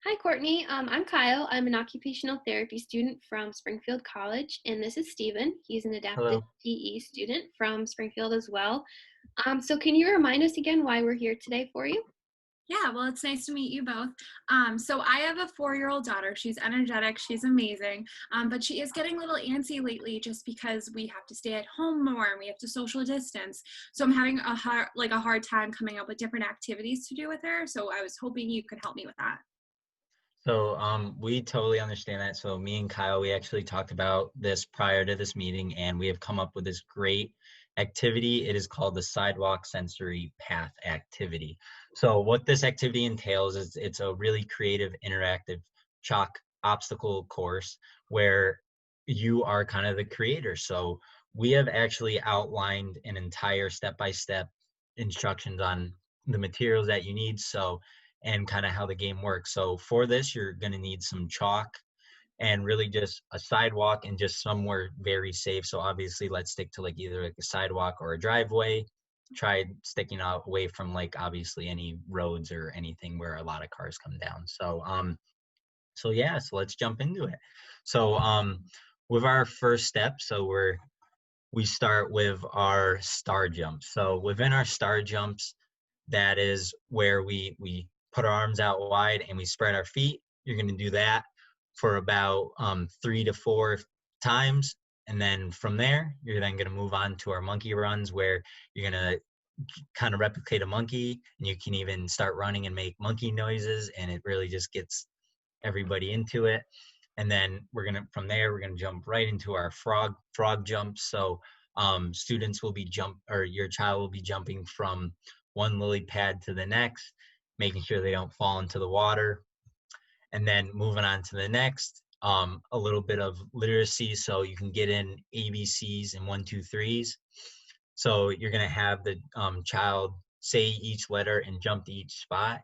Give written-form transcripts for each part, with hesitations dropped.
Hi, Courtney. I'm Kyle. I'm an occupational therapy student from Springfield College, and this is Steven. He's an adaptive Hello. PE student from Springfield as well. So can you remind us again why we're here today for you? Yeah, well, it's nice to meet you both. So I have a 4-year-old daughter. She's energetic. She's amazing. But she is getting a little antsy lately just because we have to stay at home more and we have to social distance. So I'm having a hard time coming up with different activities to do with her. So I was hoping you could help me with that. We totally understand that. So me and Kyle, we actually talked about this prior to this meeting, and we have come up with this great activity. It is called the Sidewalk Sensory Path Activity. So what this activity entails is it's a really creative, interactive chalk obstacle course where you are kind of the creator. So we have actually outlined an entire step-by-step instructions on the materials that you need. So and kind of how the game works. So for this, you're going to need some chalk and really just a sidewalk and just somewhere very safe. So obviously, let's stick to like either like a sidewalk or a driveway. Try sticking out away from like obviously any roads or anything where a lot of cars come down. So yeah, so let's jump into it. So with our first step, we start with our star jumps. So within our star jumps, that is where we put our arms out wide and we spread our feet. You're going to do that for about 3 to 4 times. And then from there, you're then going to move on to our monkey runs where you're going to kind of replicate a monkey, and you can even start running and make monkey noises. And it really just gets everybody into it. And then from there, we're going to jump right into our frog jumps. So students will be or your child will be jumping from one lily pad to the next, making sure they don't fall into the water. And then moving on to the next, a little bit of literacy. So you can get in ABCs and 1, 2, 3s. So you're going to have the child say each letter and jump to each spot.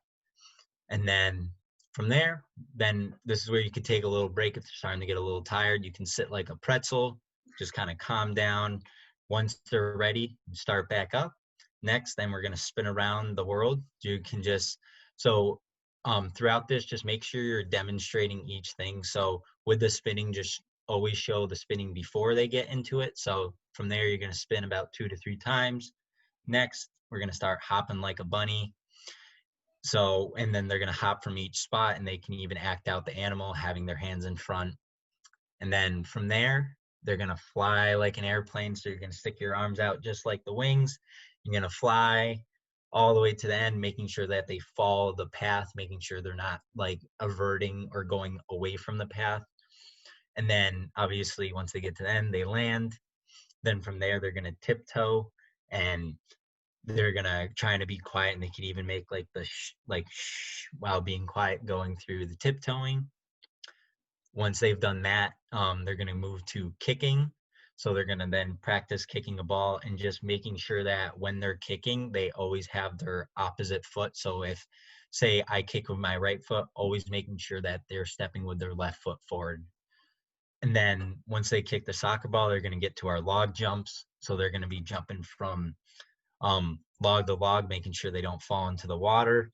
And then from there, then this is where you could take a little break if you're starting to get a little tired. You can sit like a pretzel, just kind of calm down. Once they're ready, start back up. Next, then we're going to spin around the world. You can throughout this, just make sure you're demonstrating each thing. So with the spinning, just always show the spinning before they get into it. So from there, you're going to spin about 2 to 3 times. Next, we're going to start hopping like a bunny. So, and then they're going to hop from each spot, and they can even act out the animal, having their hands in front. And then from there, they're going to fly like an airplane. So you're going to stick your arms out just like the wings. You're going to fly all the way to the end, making sure that they follow the path, making sure they're not like averting or going away from the path. And then obviously, once they get to the end, they land. Then from there, they're going to tiptoe, and they're gonna try to be quiet, and they can even make like the shh while being quiet, going through the tiptoeing. Once they've done that, they're gonna move to kicking. So they're gonna then practice kicking a ball and just making sure that when they're kicking, they always have their opposite foot. So if, say, I kick with my right foot, always making sure that they're stepping with their left foot forward. And then once they kick the soccer ball, they're gonna get to our log jumps. So they're gonna be jumping from log to log, making sure they don't fall into the water.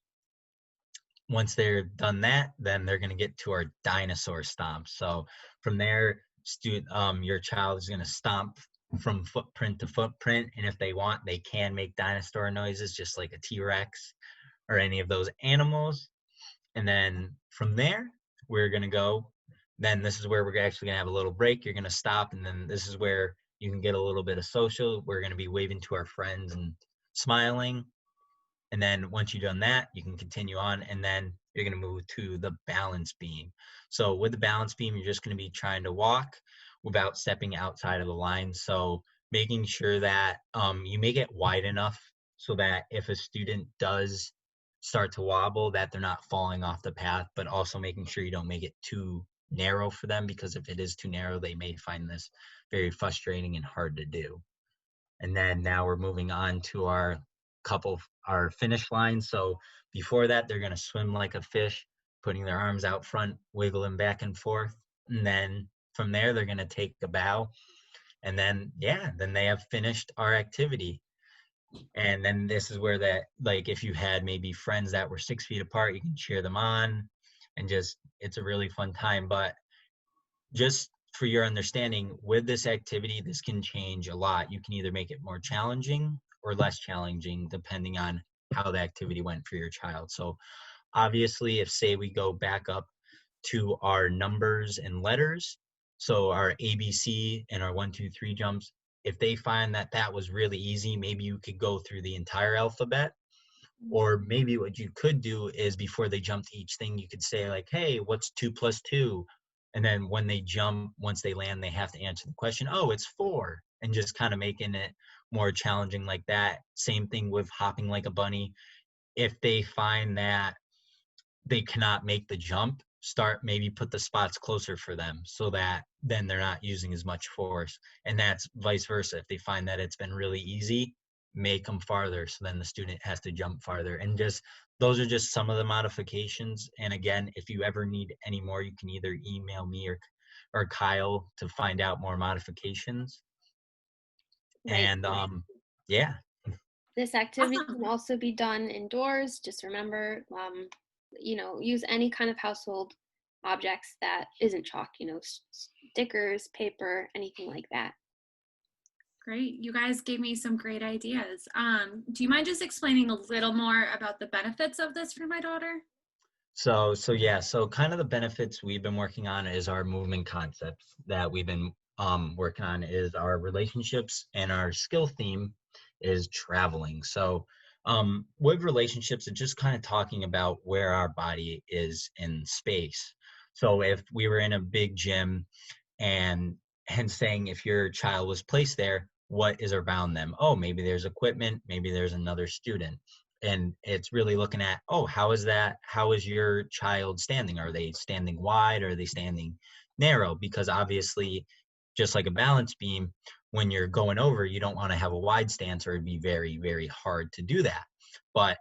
Once they're done that, then they're going to get to our dinosaur stomp. So from there, your child is going to stomp from footprint to footprint, and if they want, they can make dinosaur noises just like a T-Rex or any of those animals. And then from there, we're going to go. Then this is where we're actually going to have a little break. You're going to stop, and then this is where you can get a little bit of social. We're going to be waving to our friends and smiling. And then once you've done that, you can continue on, and then you're going to move to the balance beam. So with the balance beam, you're just going to be trying to walk without stepping outside of the line. So making sure that you make it wide enough so that if a student does start to wobble, that they're not falling off the path, but also making sure you don't make it too narrow for them, because if it is too narrow, they may find this very frustrating and hard to do. And then now we're moving on to our finish line. So before that, they're going to swim like a fish, putting their arms out front, wiggling back and forth. And then from there, they're going to take a bow. And then, then they have finished our activity. And then this is where if you had maybe friends that were 6 feet apart, you can cheer them on. and just it's a really fun time. But just for your understanding, with this activity, this can change a lot. You can either make it more challenging or less challenging depending on how the activity went for your child. So obviously, if say we go back up to our numbers and letters, so our ABC and our 1, 2, 3 jumps, if they find that that was really easy, maybe you could go through the entire alphabet. Or maybe what you could do is before they jump to each thing, you could say like, hey, what's 2 + 2? And then when they jump, once they land, they have to answer the question, oh, it's 4. And just kind of making it more challenging like that. Same thing with hopping like a bunny. If they find that they cannot make the jump, start maybe put the spots closer for them so that then they're not using as much force. And that's vice versa. If they find that it's been really easy, make them farther so then the student has to jump farther. And just those are just some of the modifications. And again, if you ever need any more, you can either email me or Kyle to find out more modifications. Right. And yeah. This activity Awesome. can also be done indoors. Just remember, use any kind of household objects that isn't chalk, stickers, paper, anything like that. Great. You guys gave me some great ideas. Do you mind just explaining a little more about the benefits of this for my daughter? So yeah, so kind of the benefits we've been working on is our movement concepts that we've been working on is our relationships, and our skill theme is traveling. So with relationships, it's just kind of talking about where our body is in space. So if we were in a big gym and saying if your child was placed there, what is around them? Oh, maybe there's equipment, maybe there's another student. And it's really looking at, oh, how is that? How is your child standing? Are they standing wide? Are they standing narrow? Because obviously, just like a balance beam, when you're going over, you don't want to have a wide stance, or it'd be very, very hard to do that. But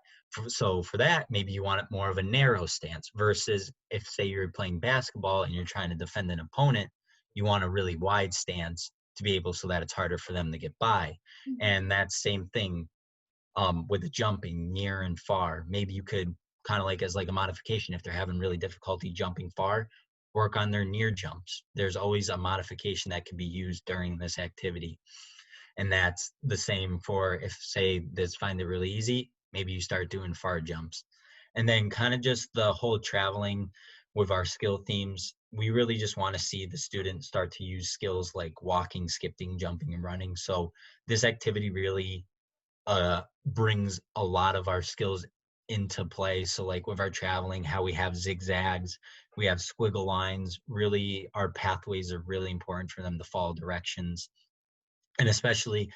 so for that, maybe you want it more of a narrow stance versus if, say, you're playing basketball and you're trying to defend an opponent, you want a really wide stance to be able so that it's harder for them to get by. Mhm. And that same thing with the jumping near and far. Maybe you could kind of like as like a modification if they're having really difficulty jumping far, work on their near jumps. There's always a modification that can be used during this activity. And that's the same for if say this find it really easy, maybe you start doing far jumps. And then kind of just the whole traveling with our skill themes, we really just want to see the students start to use skills like walking, skipping, jumping, and running. So this activity really brings a lot of our skills into play. So like with our traveling, how we have zigzags, we have squiggle lines, really our pathways are really important for them to follow directions. And especially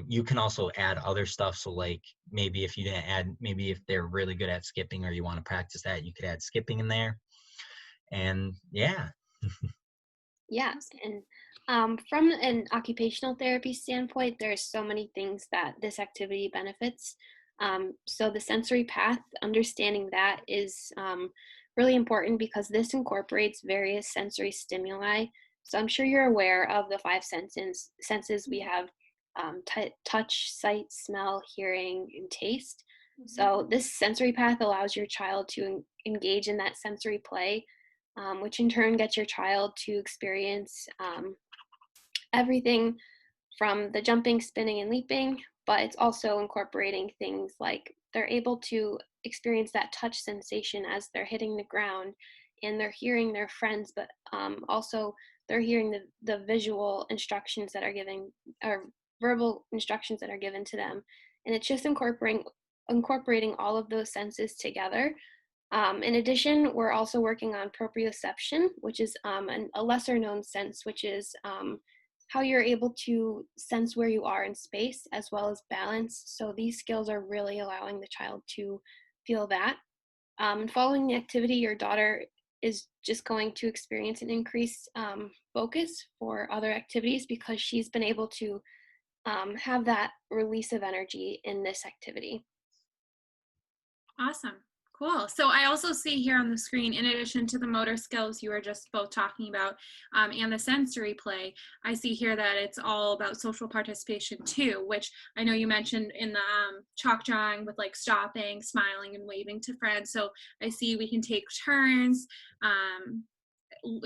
you can also add other stuff. So like maybe if you didn't add, maybe if they're really good at skipping or you want to practice that, you could add skipping in there. And yeah. Yeah, and from an occupational therapy standpoint, there's so many things that this activity benefits. So the sensory path, understanding that is really important because this incorporates various sensory stimuli. So I'm sure you're aware of the five senses. Senses we have touch, sight, smell, hearing, and taste. So this sensory path allows your child to engage in that sensory play, which in turn gets your child to experience everything from the jumping, spinning, and leaping, but it's also incorporating things like they're able to experience that touch sensation as they're hitting the ground, and they're hearing their friends, but also they're hearing the visual instructions that are given, or verbal instructions that are given to them. And it's just incorporating all of those senses together. In addition, we're also working on proprioception, which is a lesser known sense, which is how you're able to sense where you are in space as well as balance. So these skills are really allowing the child to feel that. And following the activity, your daughter is just going to experience an increased focus for other activities because she's been able to have that release of energy in this activity. Awesome. Cool. So I also see here on the screen, in addition to the motor skills you were just both talking about, and the sensory play, I see here that it's all about social participation too, which I know you mentioned in the chalk drawing with like stopping, smiling, and waving to friends. So I see we can take turns.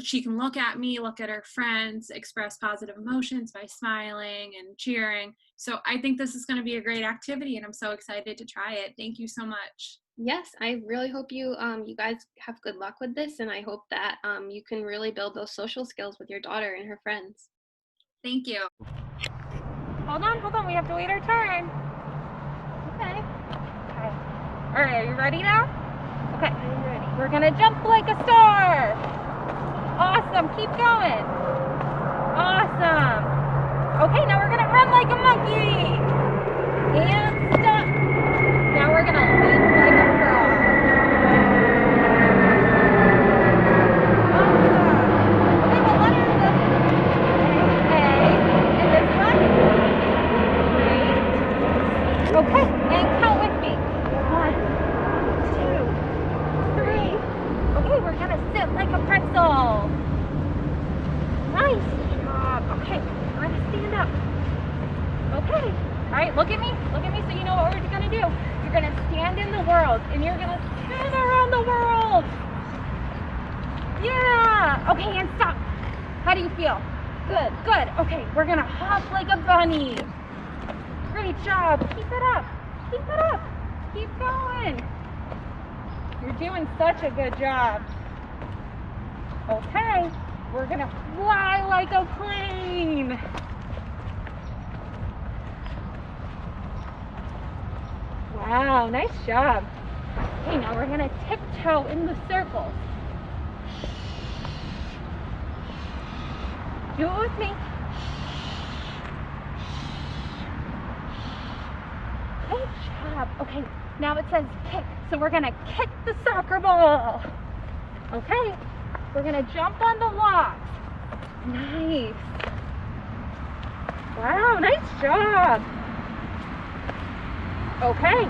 She can look at me, look at her friends, express positive emotions by smiling and cheering. So I think this is going to be a great activity, and I'm so excited to try it. Thank you so much. Yes, I really hope you guys have good luck with this, and I hope that you can really build those social skills with your daughter and her friends. Thank you. Hold on. We have to wait our turn. Okay. Okay. All right, are you ready now? Okay. I'm ready. We're going to jump like a star. Awesome. Keep going. Awesome. Okay, now we're going to run like a monkey. And stop. Now we're going to leap like a frog. Awesome. Okay, what letter is this? A. And this one? Great. Okay, and count with me. 1, 2, 3. Okay, we're going to sit like a pretzel. Nice job. Okay, we're going to stand up. Okay. All right, look at me so you know what we're going to do. You're going to stand in the world, and you're going to spin around the world. Yeah. Okay, and stop. How do you feel? Good. Okay, we're going to hop like a bunny. Great job. Keep it up. Keep going. You're doing such a good job. Okay, we're going to fly like a plane. Wow, nice job. Okay, now we're gonna tiptoe in the circles. Do it with me. Good job. Okay, now it says kick, so we're gonna kick the soccer ball. Okay, we're gonna jump on the logs. Nice. Wow, nice job. Okay,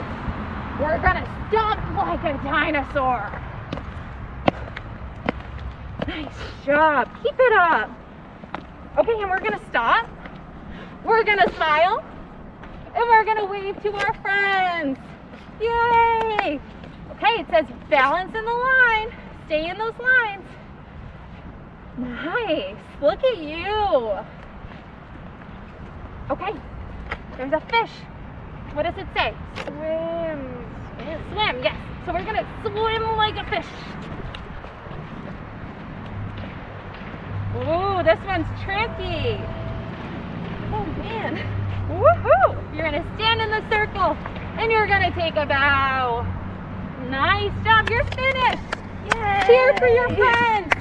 we're gonna stomp like a dinosaur. Nice job, keep it up. Okay, and we're gonna stop. We're gonna smile. And we're gonna wave to our friends. Yay! Okay, it says balance in the line. Stay in those lines. Nice, look at you. Okay, there's a fish. What does it say? Swim. Swim, yes. So we're gonna swim like a fish. Ooh, this one's tricky. Oh man. Woohoo! You're gonna stand in the circle and you're gonna take a bow. Nice job, you're finished. Yay. Cheer for your friends.